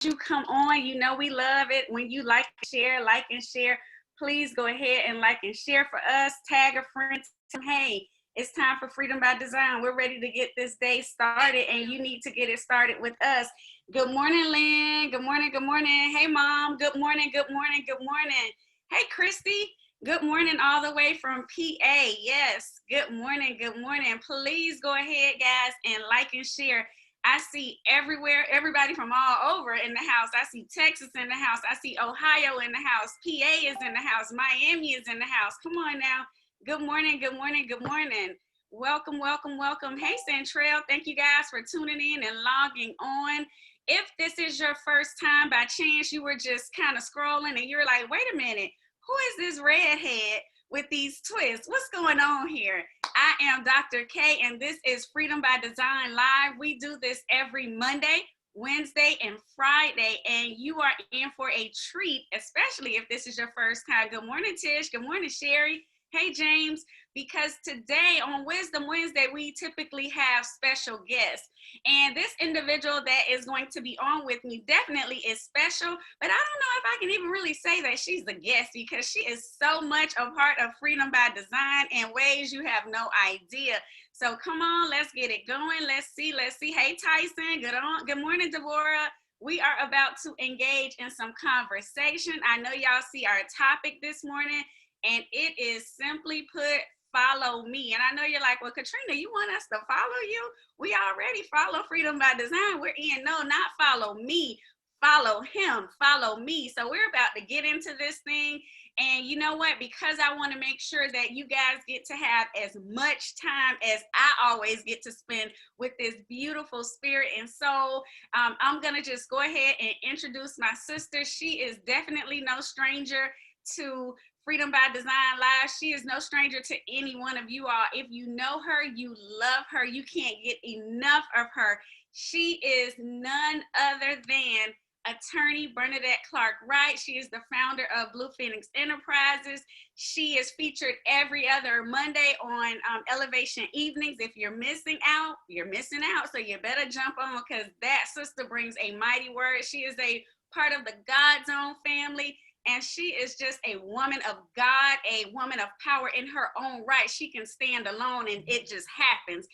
you come on, you know we love it when you like and share. Please go ahead and like and share for us. Tag a friend. Hey, it's time for Freedom by Design. We're ready to get this day started, and you need to get it started with us. Good morning, Lynn. Good morning. Good morning. Hey, Mom. Good morning. Good morning. Good morning. Hey, Christy. Good morning, all the way from PA. Yes. Good morning. Good morning. Please go ahead, guys, and like and share. I see everywhere, everybody from all over in the house. I see Texas in the house. I see Ohio in the house. PA is in the house. Miami is in the house. Come on now. Good morning, good morning, good morning. Welcome, welcome, welcome. Hey, Centrell, thank you guys for tuning in and logging on. If this is your first time, by chance, you were just kind of scrolling and you're like, wait a minute, who is this redhead with these twists? What's going on here? I am Dr. K, and this is Freedom by Design Live. We do this every Monday, Wednesday, and Friday, and you are in for a treat, especially if this is your first time. Good morning, Tish. Good morning, Sherry. Hey, James. Because today on Wisdom Wednesday, we typically have special guests. And this individual that is going to be on with me definitely is special, but I don't know if I can even really say that she's a guest because she is so much a part of Freedom by Design in ways you have no idea. So come on, let's get it going. Let's see. Hey, Tyson. Good morning, Deborah. We are about to engage in some conversation. I know y'all see our topic this morning, and it is simply put, follow me. And I know you're like, well, Katrina, you want us to follow you? We already follow Freedom by Design. We're in. No, not follow me. Follow him. Follow me. So we're about to get into this thing. And you know what? Because I want to make sure that you guys get to have as much time as I always get to spend with this beautiful spirit and soul, I'm going to just go ahead and introduce my sister. She is definitely no stranger to Freedom by Design Live. She is no stranger to any one of you all. If you know her, you love her. You can't get enough of her. She is none other than attorney Bernadette Clark-Wright. She is the founder of Blue Phoenix Enterprises. She is featured every other Monday on Elevation Evenings. If you're missing out, you're missing out. So you better jump on because that sister brings a mighty word. She is a part of the God Zone family. And she is just a woman of God, a woman of power in her own right. She can stand alone and it just happens.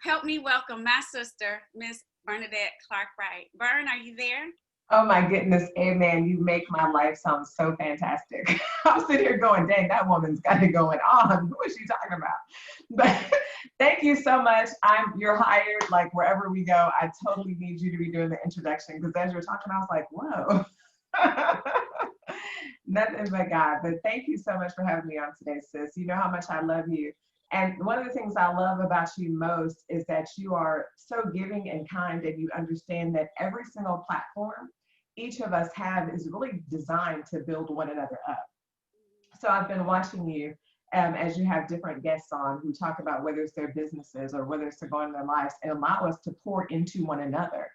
Help me welcome my sister, Miss Bernadette Clark-Wright. Bern, are you there? Oh my goodness, amen. You make my life sound so fantastic. I'm sitting here going, dang, that woman's got it going on. Who is she talking about? But thank you so much. You're hired, like wherever we go. I totally need you to be doing the introduction because as you're talking, I was like, whoa. Nothing but God. But thank you so much for having me on today, sis. You know how much I love you. And one of the things I love about you most is that you are so giving and kind, and you understand that every single platform each of us have is really designed to build one another up. So I've been watching you as you have different guests on who talk about whether it's their businesses or whether it's to go in their lives and allow us to pour into one another.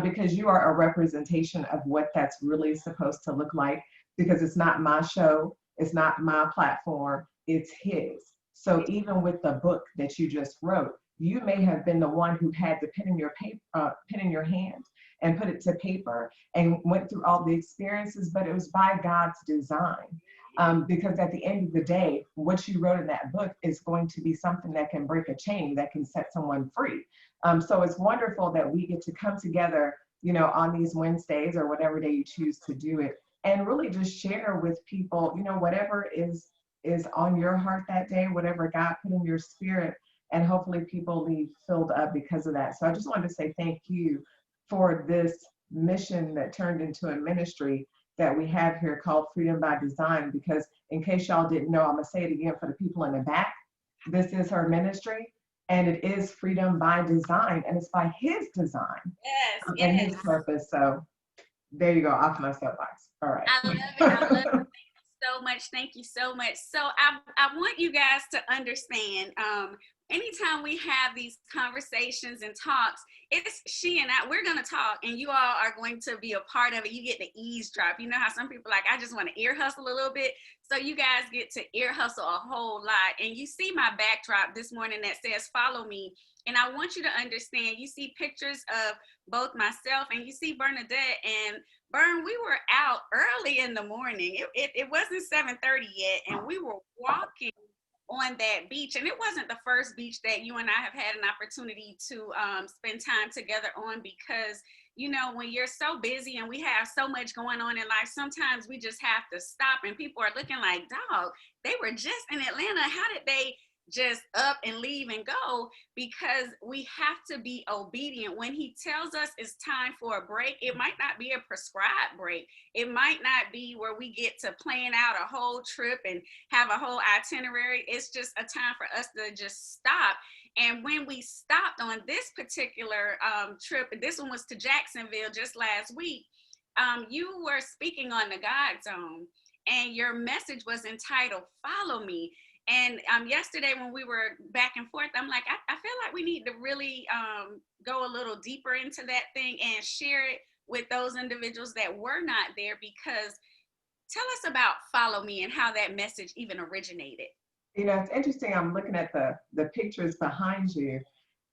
Because you are a representation of what that's really supposed to look like, because it's not my show, it's not my platform, it's his. So even with the book that you just wrote, you may have been the one who had the pen in your hand and put it to paper and went through all the experiences, but it was by God's design. Because at the end of the day, what you wrote in that book is going to be something that can break a chain, that can set someone free. So it's wonderful that we get to come together, you know, on these Wednesdays or whatever day you choose to do it, and really just share with people, you know, whatever is on your heart that day, whatever God put in your spirit, and hopefully people leave filled up because of that. So I just wanted to say thank you for this mission that turned into a ministry that we have here called Freedom by Design, because in case y'all didn't know, I'm gonna say it again for the people in the back. This is her ministry, and it is Freedom by Design, and it's by his design. Yes, and his purpose. So there you go, off my soapbox. All right. I love it. I love it. So much. Thank you so much. So I want you guys to understand, anytime we have these conversations and talks, it's she and I, we're going to talk and you all are going to be a part of it. You get to eavesdrop. You know how some people like, I just want to ear hustle a little bit. So you guys get to ear hustle a whole lot. And you see my backdrop this morning that says, follow me. And I want you to understand, you see pictures of both myself and you see Bernadette and Bern, we were out early in the morning. It wasn't 7:30 yet. And we were walking on that beach, and it wasn't the first beach that you and I have had an opportunity to spend time together on, because you know, when you're so busy and we have so much going on in life, sometimes we just have to stop, and people are looking like, dog, they were just in Atlanta, how did they just up and leave and go? Because we have to be obedient. When he tells us it's time for a break, it might not be a prescribed break. It might not be where we get to plan out a whole trip and have a whole itinerary. It's just a time for us to just stop. And when we stopped on this particular trip, this one was to Jacksonville just last week, you were speaking on the God Zone, and your message was entitled, Follow Me. And yesterday when we were back and forth, I'm like, I feel like we need to really go a little deeper into that thing and share it with those individuals that were not there, because tell us about Follow Me and how that message even originated. You know, it's interesting. I'm looking at the pictures behind you,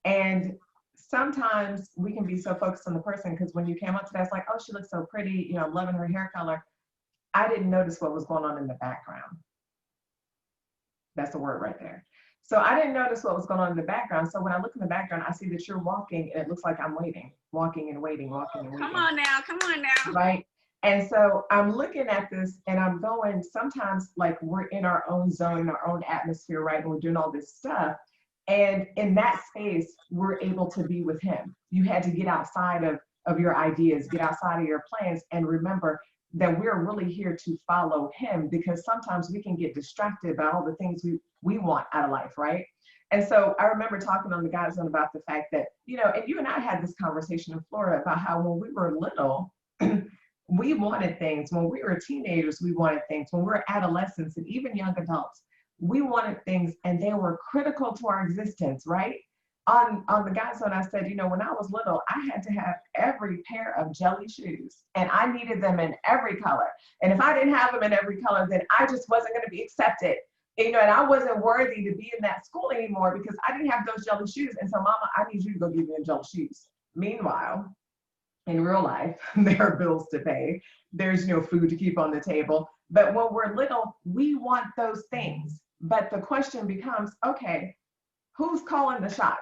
and sometimes we can be so focused on the person, because when you came up to that, it's like, oh, she looks so pretty, you know, I'm loving her hair color. I didn't notice what was going on in the background. That's the word right there. So I didn't notice what was going on in the background. So when I look in the background, I see that you're walking and it looks like I'm waiting, walking and waiting, walking and waiting. Come on now. Right. And so I'm looking at this and I'm going, sometimes like we're in our own zone, in our own atmosphere, right? And we're doing all this stuff. And in that space, we're able to be with him. You had to get outside of your ideas, get outside of your plans, and remember that we're really here to follow him, because sometimes we can get distracted by all the things we want out of life, right? And so I remember talking on the God Zone about the fact that, you know, and you and I had this conversation in Florida about how when we were little, we wanted things. When we were teenagers, we wanted things. When we were adolescents and even young adults, we wanted things, and they were critical to our existence, right? On the God Zone, I said, you know, when I was little, I had to have every pair of jelly shoes, and I needed them in every color. And if I didn't have them in every color, then I just wasn't going to be accepted. You know, and I wasn't worthy to be in that school anymore because I didn't have those jelly shoes. And so, Mama, I need you to go give me the jelly shoes. Meanwhile, in real life, there are bills to pay. There's no food to keep on the table. But when we're little, we want those things. But the question becomes, okay, who's calling the shots?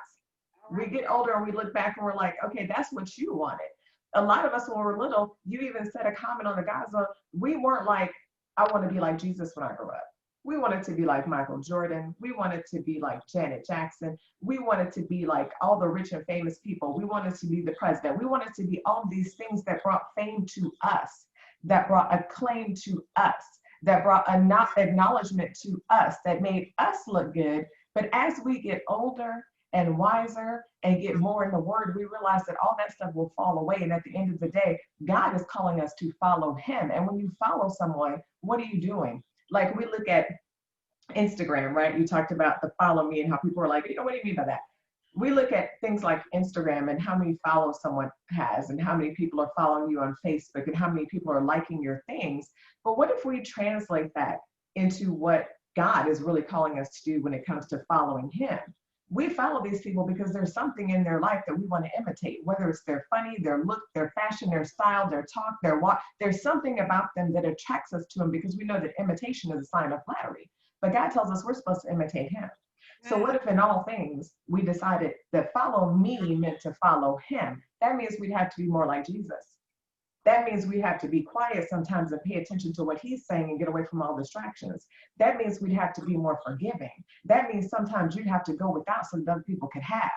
We get older and we look back and we're like, okay, that's what you wanted. A lot of us, when we're little, you even said a comment on the God Zone. We weren't like, I want to be like Jesus when I grow up. We wanted to be like Michael Jordan. We wanted to be like Janet Jackson. We wanted to be like all the rich and famous people. We wanted to be the president. We wanted to be all these things that brought fame to us, that brought acclaim to us, that brought acknowledgement to us, that made us look good. But as we get older and wiser and get more in the word, we realize that all that stuff will fall away. And at the end of the day, God is calling us to follow him. And when you follow someone, what are you doing? Like we look at Instagram, right? You talked about the follow me and how people are like, you know, what do you mean by that? We look at things like Instagram and how many follows someone has and how many people are following you on Facebook and how many people are liking your things. But what if we translate that into what God is really calling us to do when it comes to following him? We follow these people because there's something in their life that we want to imitate, whether it's their funny, their look, their fashion, their style, their talk, their walk. There's something about them that attracts us to them because we know that imitation is a sign of flattery. But God tells us we're supposed to imitate him. So what if in all things we decided that follow me meant to follow him? That means we'd have to be more like Jesus. That means we have to be quiet sometimes and pay attention to what he's saying and get away from all distractions. That means we'd have to be more forgiving. That means sometimes you'd have to go without so that other people could have.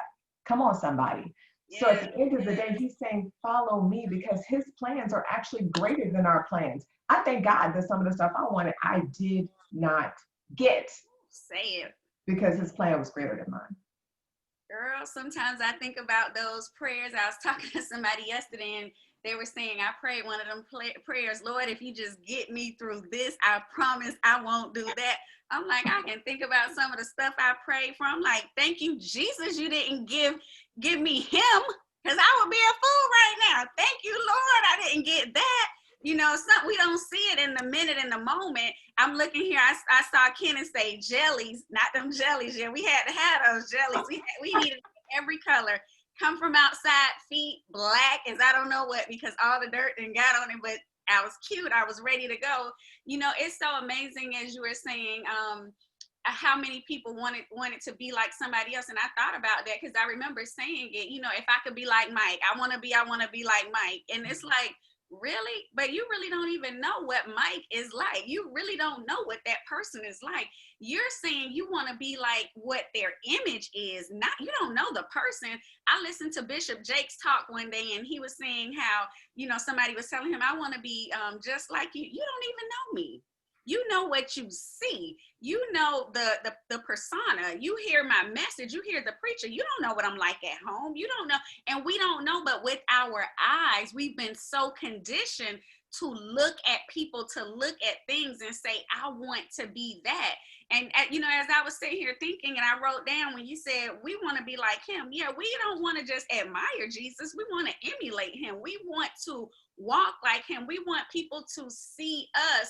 Come on, somebody. Yeah. So at the end of the day, he's saying, follow me, because his plans are actually greater than our plans. I thank God that some of the stuff I wanted, I did not get. Say it. Because his plan was greater than mine. Girl, sometimes I think about those prayers. I was talking to somebody yesterday, and they were saying, I prayed one of them prayers, Lord, if you just get me through this, I promise I won't do that. I'm like, I can think about some of the stuff I prayed for. I'm like, thank you, Jesus, you didn't give me him, because I would be a fool right now. Thank you, Lord, I didn't get that. You know, we don't see it in the minute, in the moment. I'm looking here. I saw Kenan say jellies, not them jellies. Yeah, we had to have those jellies. We needed every color. Come from outside, feet black as I don't know what, because all the dirt and got on it, but I was cute. I was ready to go. You know, it's so amazing, as you were saying, how many people wanted to be like somebody else. And I thought about that because I remember saying it, you know, if I could be like Mike, I want to be like Mike. And it's like, really? But you really don't even know what Mike is like. You really don't know what that person is like. You're saying you want to be like what their image is. Not, you don't know the person. I listened to Bishop Jakes talk one day, and he was saying how, you know, somebody was telling him, I want to be just like you. You don't even know me. You know what you see. You know the persona. You hear my message. You hear the preacher. You don't know what I'm like at home. You don't know. And we don't know, but with our eyes, we've been so conditioned to look at people, to look at things and say, I want to be that. And, you know, as I was sitting here thinking, and I wrote down when you said, we want to be like him. Yeah, we don't want to just admire Jesus. We want to emulate him. We want to walk like him. We want people to see us,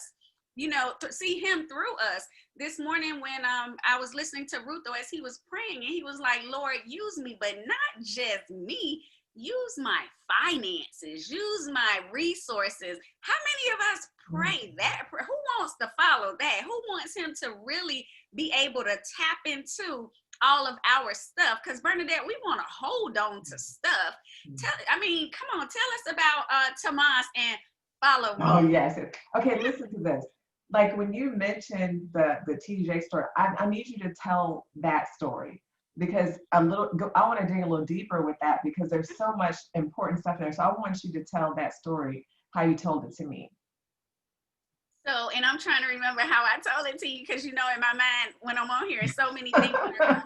you know, to see him through us. This morning when I was listening to Rutho as he was praying, and he was like, Lord, use me, but not just me. Use my finances, use my resources. How many of us pray that? Who wants to follow that? Who wants him to really be able to tap into all of our stuff? Because Bernadette, we want to hold on to stuff. Come on, tell us about Tomas and follow me. Oh, yes. Okay, listen to this. Like when you mentioned the TJ story, I need you to tell that story, because I want to dig a little deeper with that, because there's so much important stuff there. So I want you to tell that story, how you told it to me. So, and I'm trying to remember how I told it to you, because, you know, in my mind, when I'm on here, so many things are going on.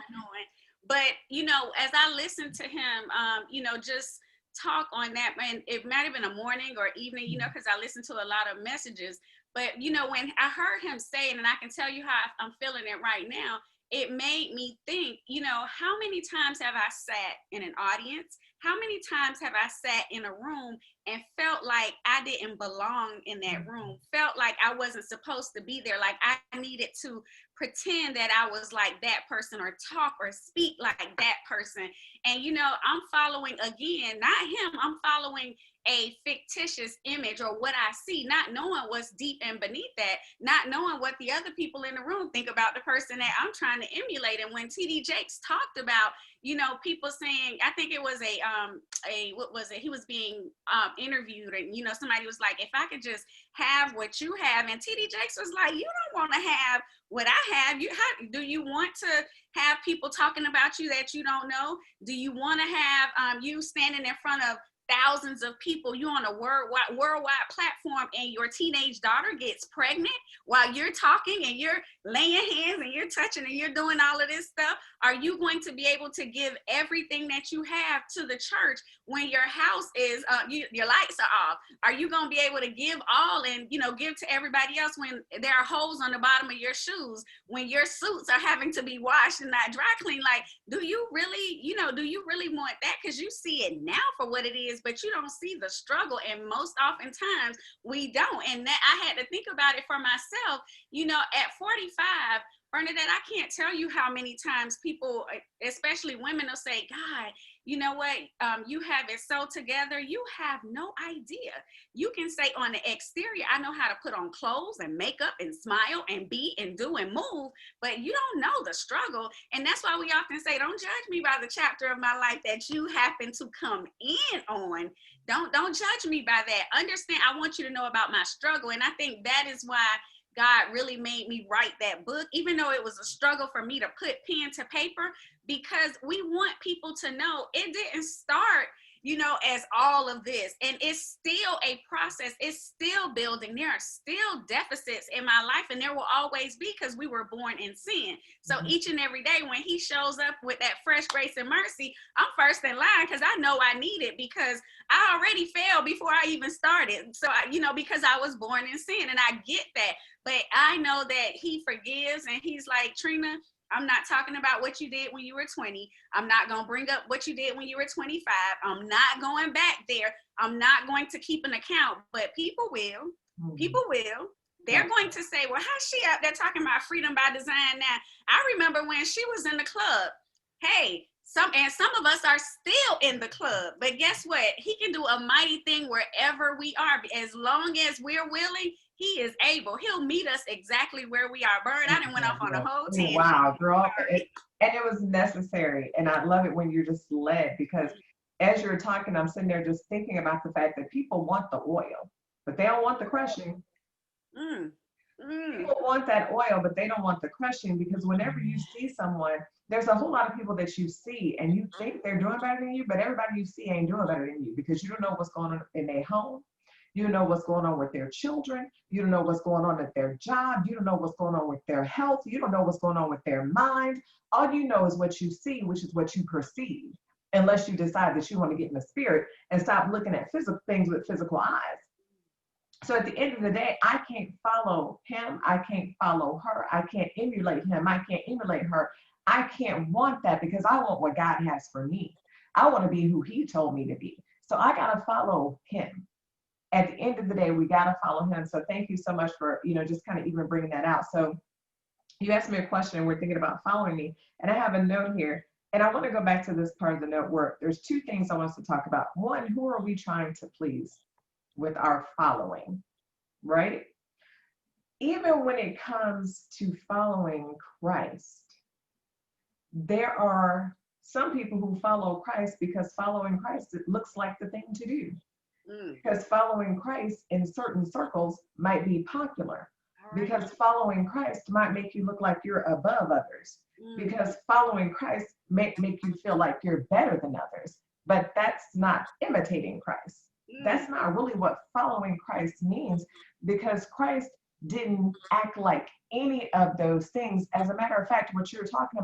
But, you know, as I listened to him, you know, just talk on that, and it might have been a morning or evening, you know, because I listened to a lot of messages. But, you know, when I heard him say it, and I can tell you how I'm feeling it right now, it made me think, you know, how many times have I sat in an audience? How many times have I sat in a room and felt like I didn't belong in that room, felt like I wasn't supposed to be there, like I needed to pretend that I was like that person, or talk or speak like that person. And, you know, I'm following, again, not him, I'm following a fictitious image, or what I see, not knowing what's deep and beneath that, not knowing what the other people in the room think about the person that I'm trying to emulate. And when TD Jakes talked about, you know, people saying, I think it was what was it? He was being interviewed, and, you know, somebody was like, if I could just have what you have. And TD Jakes was like, you don't want to have what I have. Do you want to have people talking about you that you don't know? Do you want to have you standing in front of thousands of people, you on a worldwide platform, and your teenage daughter gets pregnant while you're talking and you're laying hands and you're touching and you're doing all of this stuff? Are you going to be able to give everything that you have to the church when your house is, your lights are off? Are you going to be able to give all and, you know, give to everybody else when there are holes on the bottom of your shoes, when your suits are having to be washed and not dry cleaned? Like, do you really want that? Because you see it now for what it is, but you don't see the struggle, and most oftentimes we don't. And that I had to think about it for myself. You know, at 45, Bernadette, I can't tell you how many times people, especially women, will say, God, you know what, you have it so together. You have no idea. You can say on the exterior, I know how to put on clothes and makeup and smile and be and do and move, but you don't know the struggle. And that's why we often say, don't judge me by the chapter of my life that you happen to come in on. Don't judge me by that. Understand, I want you to know about my struggle. And I think that is why God really made me write that book, even though it was a struggle for me to put pen to paper, because we want people to know it didn't start, as all of this. And it's still a process. It's still building. There are still deficits in my life, and there will always be, because we were born in sin. So each and every day when he shows up with that fresh grace and mercy, I'm first in line, because I know I need it, because I already failed before I even started. So, because I was born in sin, and I get that. But I know that he forgives, and he's like, Trina, I'm not talking about what you did when you were 20. I'm not going to bring up what you did when you were 25. I'm not going back there. I'm not going to keep an account, but people will. People will. They're going to say, well, how's she out there talking about freedom by design now? I remember when she was in the club. Hey, some of us are still in the club, but guess what? He can do a mighty thing wherever we are. As long as we're willing, he is able. He'll meet us exactly where we are. Bird, I done went off on a whole tangent. Wow, girl. And it was necessary. And I love it when you're just led, because as you're talking, I'm sitting there just thinking about the fact that people want the oil, but they don't want the crushing. People want that oil, but they don't want the crushing, because whenever you see someone, there's a whole lot of people that you see and you think they're doing better than you, but everybody you see ain't doing better than you, because you don't know what's going on in their home. You don't know what's going on with their children. You don't know what's going on at their job. You don't know what's going on with their health. You don't know what's going on with their mind. All you know is what you see, which is what you perceive, unless you decide that you want to get in the spirit and stop looking at physical things with physical eyes. So at the end of the day, I can't follow him. I can't follow her. I can't emulate him. I can't emulate her. I can't want that, because I want what God has for me. I want to be who he told me to be. So I got to follow him. At the end of the day, we got to follow him. So thank you so much for, just kind of even bringing that out. So you asked me a question, and we're thinking about following me. And I have a note here. And I want to go back to this part of the note where there's two things I want us to talk about. One, who are we trying to please with our following, right? Even when it comes to following Christ, there are some people who follow Christ because following Christ, it looks like the thing to do. Because following Christ in certain circles might be popular. Because following Christ might make you look like you're above others. Because following Christ make you feel like you're better than others. But that's not imitating Christ. That's not really what following Christ means, because Christ didn't act like any of those things. As a matter of fact, what you're talking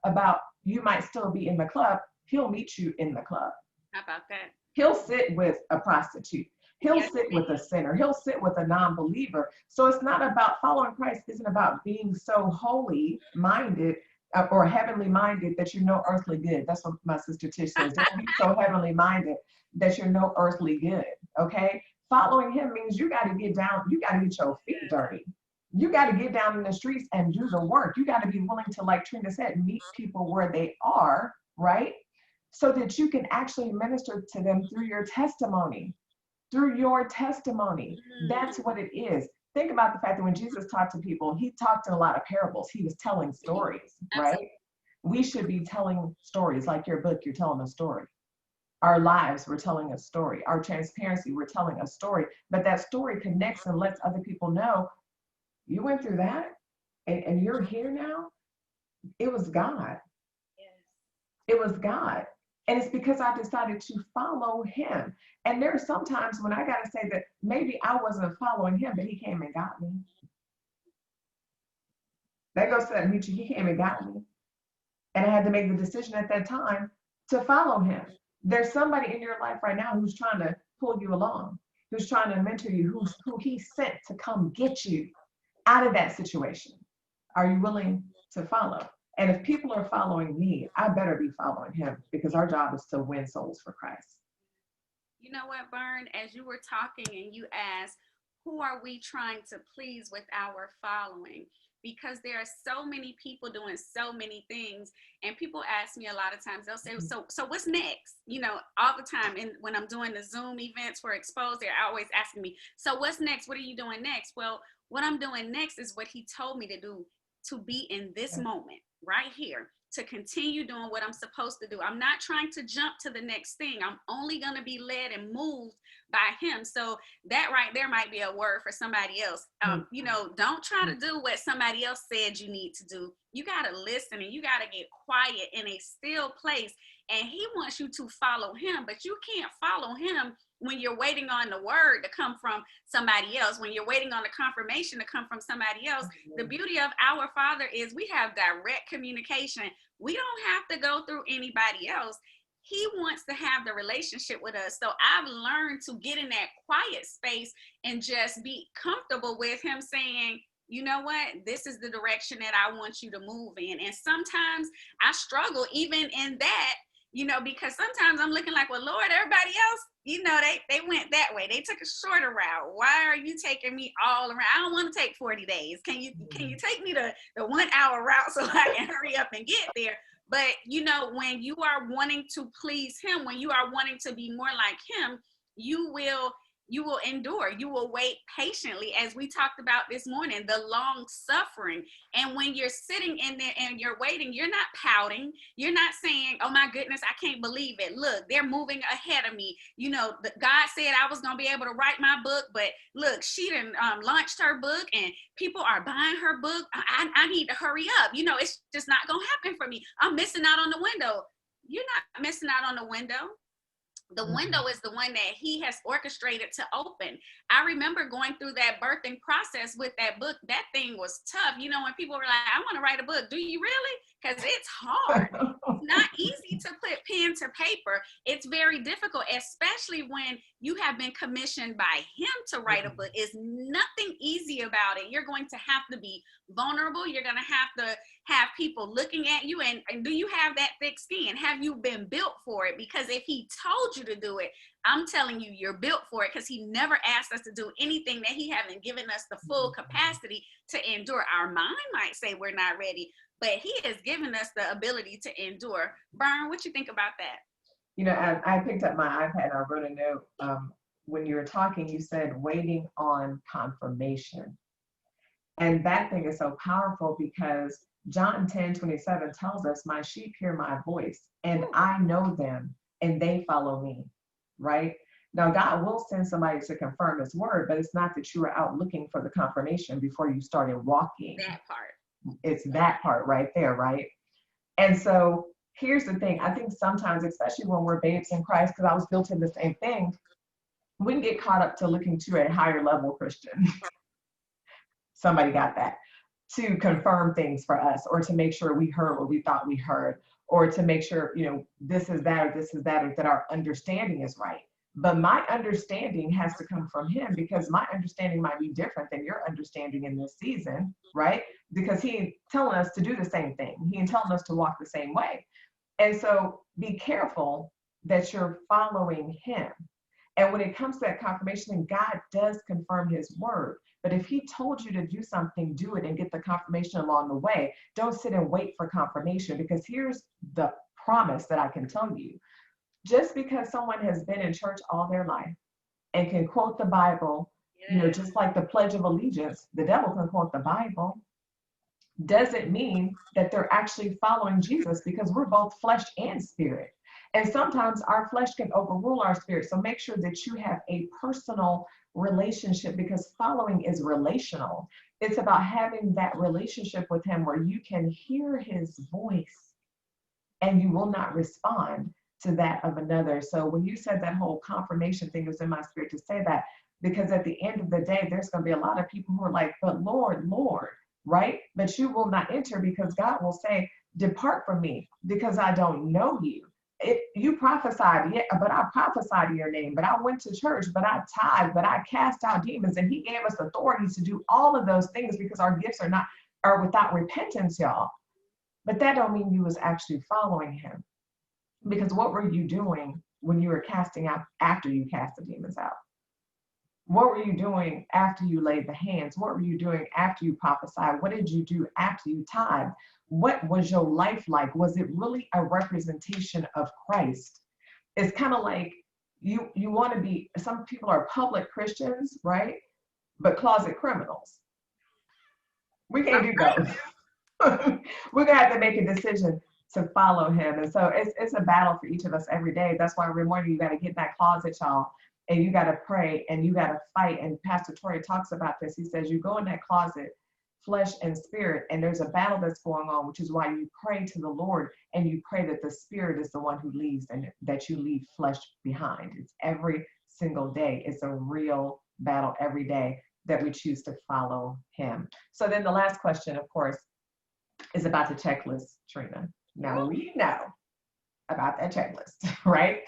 about you might still be in the club, he'll meet you in the club. How about that? He'll sit with a prostitute. He'll sit with a sinner. He'll sit with a non-believer. So it's not about following Christ. Isn't about being so holy minded or heavenly minded that you're no earthly good. That's what my sister Tish says. Don't be so heavenly minded that you're no earthly good. Okay. Following him means you got to get down. You got to get your feet dirty. You got to get down in the streets and do the work. You got to be willing to, like Trina said, meet people where they are, right? So that you can actually minister to them through your testimony. Through your testimony. That's what it is. Think about the fact that when Jesus talked to people, he talked in a lot of parables. He was telling stories, right? We should be telling stories. Like your book, you're telling a story. Our lives, we're telling a story. Our transparency, we're telling a story. But that story connects and lets other people know, you went through that and you're here now. It was God. It was God. And it's because I decided to follow him. And there are some times when I got to say that maybe I wasn't following him, but he came and got me. That goes to that mutual. He came and got me. And I had to make the decision at that time to follow him. There's somebody in your life right now who's trying to pull you along, who's trying to mentor you, who he sent to come get you out of that situation. Are you willing to follow? And if people are following me, I better be following him, because our job is to win souls for Christ. You know what, Bern, as you were talking and you asked, who are we trying to please with our following? Because there are so many people doing so many things. And people ask me a lot of times, they'll say, so what's next? All the time. And when I'm doing the Zoom events for Exposed, they're always asking me, so what's next? What are you doing next? Well, what I'm doing next is what he told me to do, to be in this moment right here, to continue doing what I'm supposed to do. I'm not trying to jump to the next thing. I'm only going to be led and moved by him. So that right there might be a word for somebody else. Don't try to do what somebody else said you need to do. You got to listen, and you got to get quiet in a still place and he wants you to follow him, but you can't follow him when you're waiting on the word to come from somebody else, when you're waiting on the confirmation to come from somebody else. The beauty of our Father is we have direct communication. We don't have to go through anybody else. He wants to have the relationship with us. So I've learned to get in that quiet space and just be comfortable with him saying, you know what, this is the direction that I want you to move in. And sometimes I struggle even in that, you know, because sometimes I'm looking like, well, Lord, everybody else, you know, they went that way. They took a shorter route. Why are you taking me all around? I don't want to take 40 days. Can you take me the 1 hour route so I can hurry up and get there? But, you know, when you are wanting to please him, when you are wanting to be more like him, you will endure. You will wait patiently, as we talked about this morning, the long suffering. And when you're sitting in there and you're waiting, you're not pouting. You're not saying, oh my goodness, I can't believe it. Look, they're moving ahead of me. You know, God said I was going to be able to write my book, but look, she done launched her book and people are buying her book. I need to hurry up. You know, it's just not going to happen for me. I'm missing out on the window. You're not missing out on the window. The window is the one that he has orchestrated to open. I remember going through that birthing process with that book. That thing was tough. You know, when people were like, I want to write a book. Do you really? Because it's hard. It's not easy to put pen to paper. It's very difficult, especially when you have been commissioned by him to write a book. It's nothing easy about it. You're going to have to be vulnerable. You're going to have people looking at you. And do you have that thick skin? Have you been built for it? Because if he told you to do it, I'm telling you, you're built for it, because he never asked us to do anything that he hasn't given us the full capacity to endure. Our mind might say we're not ready, but he has given us the ability to endure. Bern, what you think about that? You know, I picked up my iPad and I wrote a note. When you were talking, you said waiting on confirmation. And that thing is so powerful because John 10:27 tells us, my sheep hear my voice and I know them and they follow me, right? Now, God will send somebody to confirm his word, but it's not that you were out looking for the confirmation before you started walking. That part. It's that part right there, right? And so here's the thing. I think sometimes, especially when we're babes in Christ, because I was built in the same thing, we can get caught up to looking to a higher level Christian. Somebody got that. To confirm things for us, or to make sure we heard what we thought we heard, or to make sure, you know, this is that, or this is that, or that our understanding is right. But my understanding has to come from him, because my understanding might be different than your understanding in this season, right? Because he ain't telling us to do the same thing. He ain't telling us to walk the same way. And so be careful that you're following him. And when it comes to that confirmation, God does confirm his word. But if he told you to do something, do it and get the confirmation along the way. Don't sit and wait for confirmation, because here's the promise that I can tell you. Just because someone has been in church all their life and can quote the Bible, you know, just like the Pledge of Allegiance, the devil can quote the Bible, doesn't mean that they're actually following Jesus, because we're both flesh and spirit. And sometimes our flesh can overrule our spirit. So make sure that you have a personal relationship, because following is relational. It's about having that relationship with him where you can hear his voice and you will not respond to that of another. So when you said that whole confirmation thing, was in my spirit to say that, because at the end of the day, there's going to be a lot of people who are like, but Lord, Lord, right? But you will not enter, because God will say, depart from me, because I don't know you. You prophesied, yeah, but I prophesied in your name, but I went to church, but I tithed, but I cast out demons, and he gave us authority to do all of those things, because our gifts are without repentance, y'all. But that don't mean you was actually following him, because what were you doing when you were casting out after you cast the demons out? What were you doing after you laid the hands? What were you doing after you prophesied? What did you do after you tithed? What was your life like? Was it really a representation of Christ? It's kind of like you want to be, some people are public Christians, right? But closet criminals. We can't do both. We're going to have to make a decision to follow him. And so it's a battle for each of us every day. That's why every morning you got to get in that closet, y'all, and you got to pray and you got to fight. And Pastor Torrey talks about this. He says, you go in that closet flesh and spirit. And there's a battle that's going on, which is why you pray to the Lord and you pray that the spirit is the one who leads and that you leave flesh behind. It's every single day. It's a real battle every day that we choose to follow him. So then the last question, of course, is about the checklist, Trina. Now we know about that checklist, right?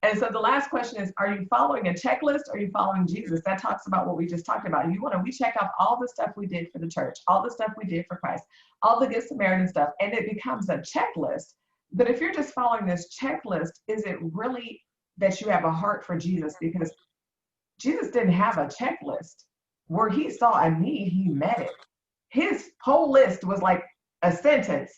And so the last question is, are you following a checklist or are you following Jesus? That talks about what we just talked about. We check off all the stuff we did for the church, all the stuff we did for Christ, all the Good Samaritan stuff, and it becomes a checklist. But if you're just following this checklist, is it really that you have a heart for Jesus? Because Jesus didn't have a checklist. Where he saw a need, he met it. His whole list was like a sentence.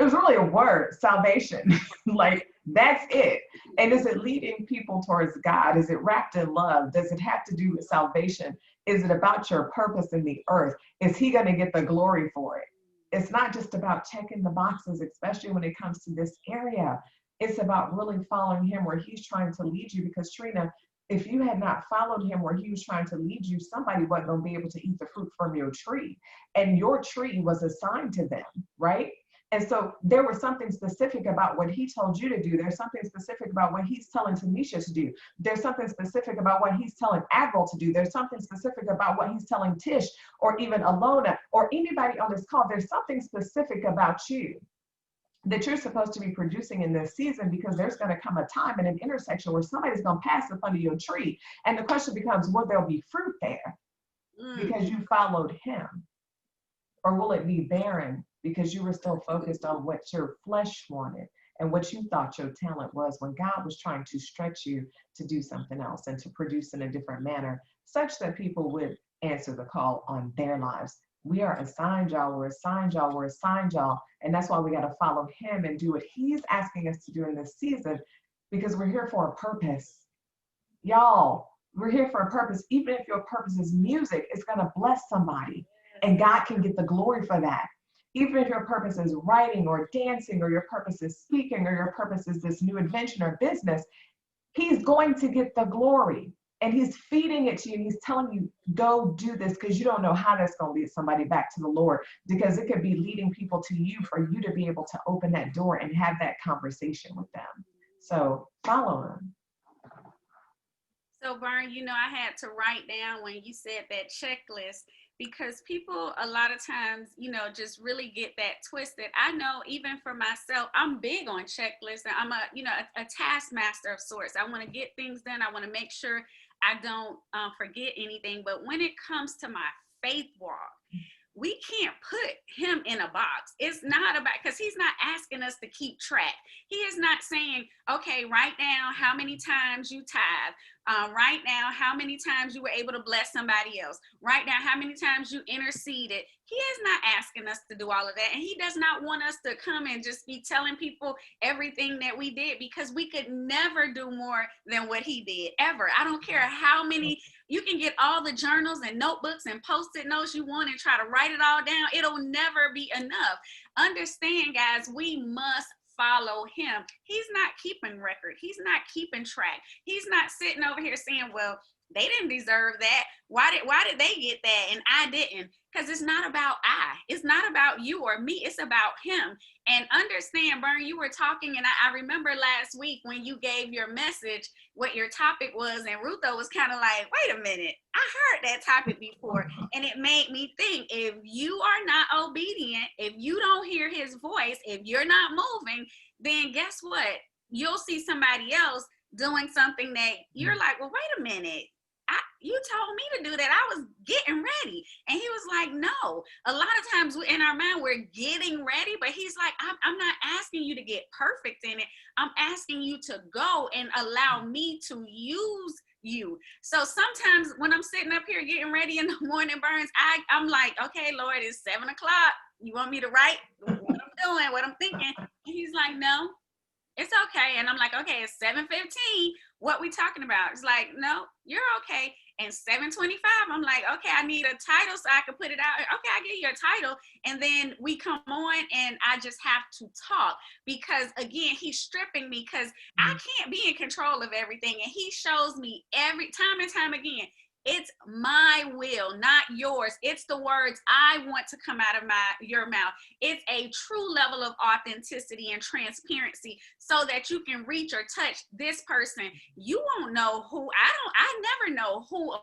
It was really a word, salvation. Like, that's it. And is it leading people towards God? Is it wrapped in love? Does it have to do with salvation? Is it about your purpose in the earth? Is he going to get the glory for it? It's not just about checking the boxes, especially when it comes to this area. It's about really following him where he's trying to lead you. Because Trina, if you had not followed him where he was trying to lead you, somebody wasn't going to be able to eat the fruit from your tree. And your tree was assigned to them, right? And so there was something specific about what he told you to do. There's something specific about what he's telling Tanisha to do. There's something specific about what he's telling Admiral to do. There's something specific about what he's telling Tish or even Alona or anybody on this call. There's something specific about you that you're supposed to be producing in this season, because there's going to come a time in an intersection where somebody's going to pass in front of your tree. And the question becomes, will there be fruit there because you followed him? Or will it be barren because you were still focused on what your flesh wanted and what you thought your talent was, when God was trying to stretch you to do something else and to produce in a different manner, such that people would answer the call on their lives? We are assigned, y'all. We're assigned, y'all. We're assigned, y'all. And that's why we got to follow him and do what he's asking us to do in this season, because we're here for a purpose. Y'all, we're here for a purpose. Even if your purpose is music, it's going to bless somebody and God can get the glory for that. Even if your purpose is writing or dancing, or your purpose is speaking, or your purpose is this new invention or business, he's going to get the glory. And he's feeding it to you. And he's telling you, go do this, because you don't know how that's going to lead somebody back to the Lord, because it could be leading people to you for you to be able to open that door and have that conversation with them. So follow him. So, Bern, I had to write down when you said that checklist, because people a lot of times, just really get that twisted. I know even for myself, I'm big on checklists, and I'm a taskmaster of sorts. I want to get things done. I want to make sure I don't forget anything. But when it comes to my faith walk, we can't put him in a box. It's not about, because he's not asking us to keep track. He is not saying, okay, write down how many times you tithe. Write down how many times you were able to bless somebody else. Write down how many times you interceded. He is not asking us to do all of that. And he does not want us to come and just be telling people everything that we did, because we could never do more than what he did, ever. I don't care how many, you can get all the journals and notebooks and post-it notes you want and try to write it all down. It'll never be enough. Understand, guys, we must follow him. He's not keeping record. He's not keeping track. He's not sitting over here saying, well, they didn't deserve that. Why did they get that and I didn't? Because it's not about it's not about you or me. It's about him. And understand, Bern, you were talking, and I remember last week when you gave your message, what your topic was, and Rutho was kind of like, wait a minute, I heard that topic before. And it made me think, if you are not obedient, if you don't hear his voice, if you're not moving, then guess what? You'll see somebody else doing something that you're like, well, wait a minute. You told me to do that. I was getting ready. And he was like, no. A lot of times in our mind, we're getting ready, but he's like, I'm not asking you to get perfect in it. I'm asking you to go and allow me to use you. So sometimes when I'm sitting up here getting ready in the morning, Burns, I'm like, okay, Lord, it's 7:00. You want me to write what I'm doing, what I'm thinking? And he's like, no, it's okay. And I'm like, okay, it's 7:15. What we talking about? It's like, no, you're okay. And 7:25, I'm like, okay, I need a title so I can put it out. Okay, I give you a title. And then we come on and I just have to talk, because again, he's stripping me, because I can't be in control of everything. And he shows me every time and time again, It's my will, not yours. It's the words I want to come out of your mouth. It's a true level of authenticity and transparency so that you can reach or touch this person. You won't know who, I never know who,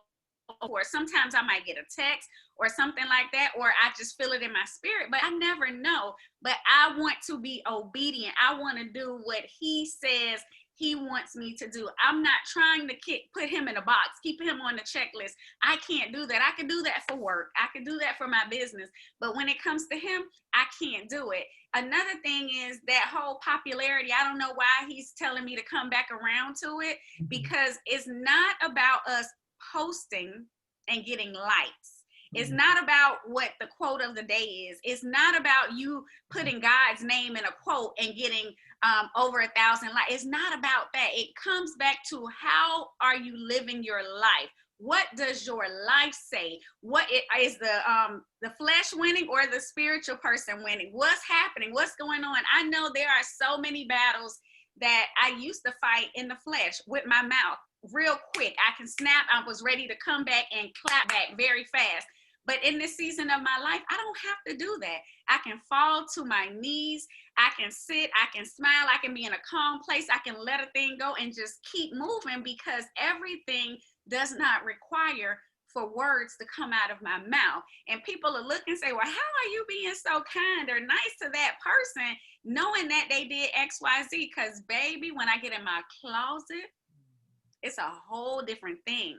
or sometimes I might get a text or something like that, or I just feel it in my spirit, but I never know. But I want to be obedient. I want to do what he says he wants me to do. I'm not trying to put him in a box, keep him on the checklist. I can't do that. I can do that for work. I can do that for my business. But when it comes to him, I can't do it. Another thing is that whole popularity. I don't know why he's telling me to come back around to it, because it's not about us posting and getting likes. It's not about what the quote of the day is. It's not about you putting God's name in a quote and getting over 1,000 likes. It's not about that. It comes back to, how are you living your life? What does your life say? What is the flesh winning or the spiritual person winning? What's happening? What's going on? I know there are so many battles that I used to fight in the flesh with my mouth real quick. I can snap. I was ready to come back and clap back very fast. But in this season of my life, I don't have to do that. I can fall to my knees. I can sit. I can smile. I can be in a calm place. I can let a thing go and just keep moving, because everything does not require for words to come out of my mouth. And people are looking and say, well, how are you being so kind or nice to that person, knowing that they did X, Y, Z? Because baby, when I get in my closet, it's a whole different thing.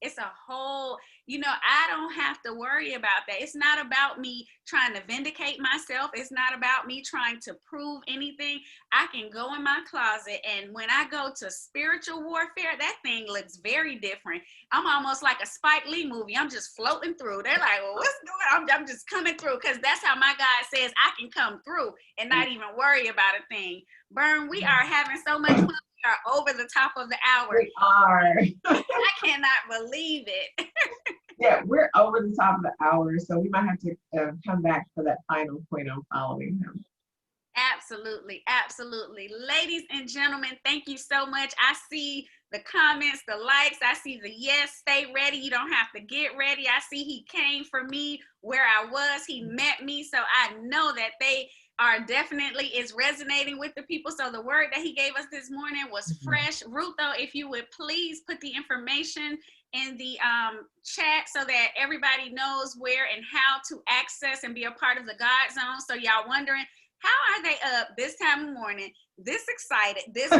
It's a whole, I don't have to worry about that. It's not about me trying to vindicate myself. It's not about me trying to prove anything. I can go in my closet, and when I go to spiritual warfare, that thing looks very different. I'm almost like a Spike Lee movie. I'm just floating through. They're like, well, what's going on? I'm just coming through, because that's how my God says I can come through and not even worry about a thing. Bern, we are having so much fun. Are over the top of the hour. We are. I cannot believe it. Yeah, we're over the top of the hour, so we might have to come back for that final point on following him. Absolutely, absolutely. Ladies and gentlemen, thank you so much. I see the comments, the likes. I see the yes, stay ready. You don't have to get ready. I see he came for me where I was. He met me, so I know that they are definitely is resonating with the people. So the word that he gave us this morning was fresh. Rutho, if you would please put the information in the chat so that everybody knows where and how to access and be a part of the God Zone. So y'all wondering, how are they up this time of morning, this excited, this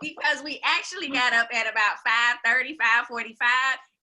because we actually got up at about 5:30, 5:45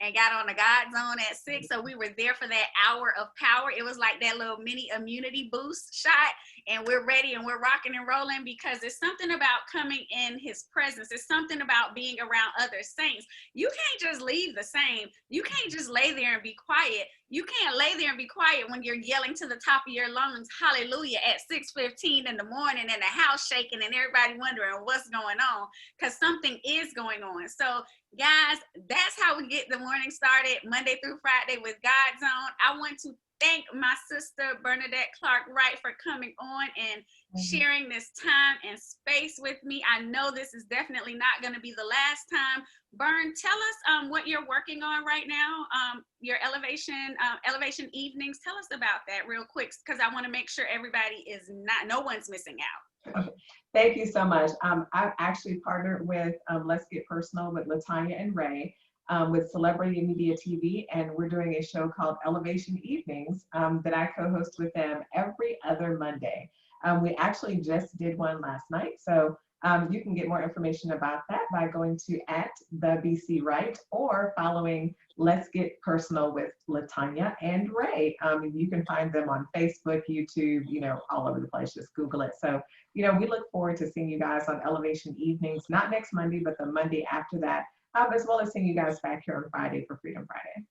and got on the God Zone at 6. So we were there for that hour of power. It was like that little mini immunity boost shot, and we're ready and we're rocking and rolling, because it's something about coming in his presence. It's something about being around other saints. You can't just leave the same. You can't just lay there and be quiet. You can't lay there and be quiet when you're yelling to the top of your lungs, hallelujah, at 6:15 in the morning, and the house shaking and everybody wondering what's going on, because something is going on. So guys, that's how we get the morning started, Monday through Friday with God Zone. I want to thank my sister, Bernadette Clark-Wright, for coming on and sharing this time and space with me. I know this is definitely not going to be the last time. Bern, tell us what you're working on right now, your elevation evenings. Tell us about that real quick, because I want to make sure everybody no one's missing out. Thank you so much. I've actually partnered with Let's Get Personal with Latanya and Ray with Celebrity Media TV, and we're doing a show called Elevation Evenings that I co-host with them every other Monday. We actually just did one last night, so you can get more information about that by going to @TheBCWright or following Let's Get Personal with Latanya and Ray. You can find them on Facebook, YouTube, all over the place. Just Google it. So, we look forward to seeing you guys on Elevation Evenings, not next Monday, but the Monday after that, as well as seeing you guys back here on Friday for Freedom Friday.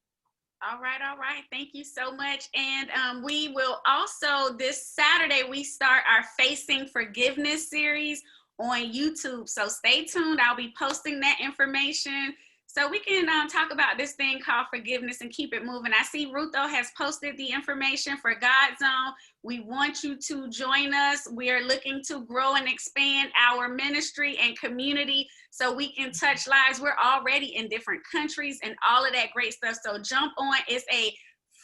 All right. Thank you so much. And we will also, this Saturday, we start our Facing Forgiveness series on YouTube. So stay tuned. I'll be posting that information So we can talk about this thing called forgiveness and keep it moving. I see Rutho has posted the information for God Zone. We want you to join us. We are looking to grow and expand our ministry and community so we can touch lives. We're already in different countries and all of that great stuff. So jump on. It's a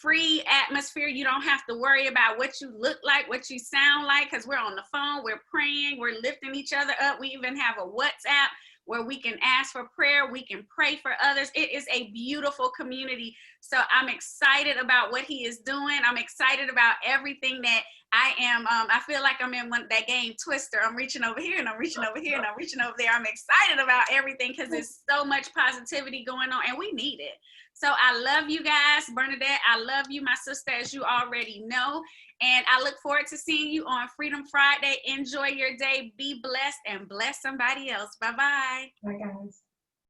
free atmosphere. You don't have to worry about what you look like, what you sound like, because we're on the phone, we're praying, we're lifting each other up. We even have a WhatsApp where we can ask for prayer, we can pray for others. It is a beautiful community. So I'm excited about what he is doing. I'm excited about everything that I am. I feel like I'm in that game Twister. I'm reaching over here and I'm reaching over here and I'm reaching over there. I'm excited about everything because there's so much positivity going on and we need it. So I love you guys. Bernadette, I love you, my sister, as you already know. And I look forward to seeing you on Freedom Friday. Enjoy your day. Be blessed and bless somebody else. Bye-bye. Bye, guys.